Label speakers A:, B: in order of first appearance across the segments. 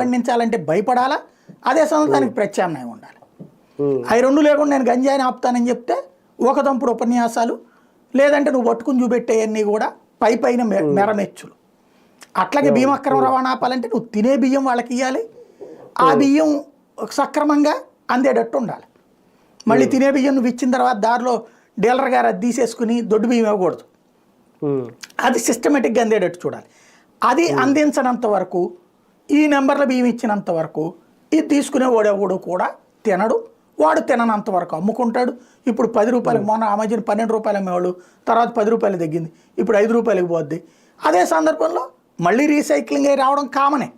A: పండించాలంటే భయపడాలా, అదే సమయంలో దానికి ప్రత్యామ్నాయం ఉండాలి. అవి రెండు లేకుండా నేను గంజాయిని ఆపుతానని చెప్తే ఊకదంపుడు ఉపన్యాసాలు, లేదంటే నువ్వు పట్టుకుని చూపెట్టేవన్నీ కూడా పైన మెరమెచ్చులు. అట్లాగే భీమక్రమ రవాణా ఆపాలంటే నువ్వు తినే బియ్యం వాళ్ళకి ఇవ్వాలి, ఆ బియ్యం సక్రమంగా అందేటట్టు ఉండాలి. మళ్ళీ తినే బియ్యం నువ్వు ఇచ్చిన తర్వాత దారిలో డీలర్ గారు అది తీసేసుకుని దొడ్డు బియ్యం ఇవ్వకూడదు, అది సిస్టమేటిక్గా అందేటట్టు చూడాలి. అది అందించనంత వరకు, ఈ నెంబర్ల బియ్యం ఇచ్చినంత వరకు ఇది తీసుకునే వాడెవడు కూడా తినడు, వాడు తిననంత వరకు అమ్ముకుంటాడు. ఇప్పుడు 10 రూపాయలకు మొన్న ఆ మధ్యన 12 రూపాయలు అమ్మేవాళ్ళు, తర్వాత 10 రూపాయలు తగ్గింది, ఇప్పుడు 5 రూపాయలకి పోద్ది. అదే సందర్భంలో మళ్ళీ రీసైక్లింగ్ అయి రావడం కామనే.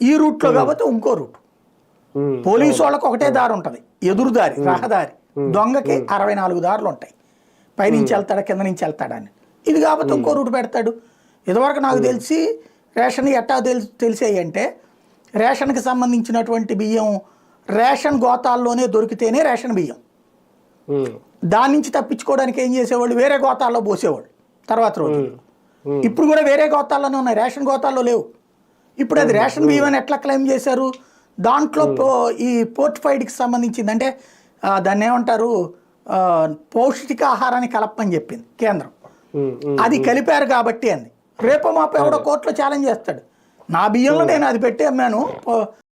A: ఈ రూట్లో కాబట్టి ఇంకో రూట్, పోలీసు వాళ్ళకి ఒకటే దారి ఉంటుంది, ఎదురు దారి రహదారి, దొంగకి 64 దారులు ఉంటాయి, పైనుంచి వెళ్తాడా కింద నుంచి వెళ్తాడని. ఇది కాబట్టి ఇంకో రూట్ పెడతాడు. ఇదివరకు నాకు తెలిసి రేషన్ ఎట్టా తెలిసాయి అంటే, రేషన్కి సంబంధించినటువంటి బియ్యం రేషన్ గోతాల్లోనే దొరికితేనే రేషన్ బియ్యం. దాని నుంచి తప్పించుకోవడానికి ఏం చేసేవాళ్ళు, వేరే గోతాల్లో పోసేవాళ్ళు తర్వాత రోజు. ఇప్పుడు కూడా వేరే గోతాల్లోనే ఉన్నాయి, రేషన్ గోతాల్లో లేవు. ఇప్పుడు అది రేషన్ బియ్యం అని ఎట్లా క్లెయిమ్ చేశారు, దాంట్లో ఈ పోర్టిఫైడ్కి సంబంధించింది అంటే దాన్ని ఏమంటారు, పౌష్టిక ఆహారాన్ని కలపని చెప్పింది కేంద్రం, అది కలిపారు కాబట్టి అంది. రేపు మాపు ఎవడో కోర్టులో ఛాలెంజ్ చేస్తాడు, నా బియ్యంలో నేను అది పెట్టి అమ్మాను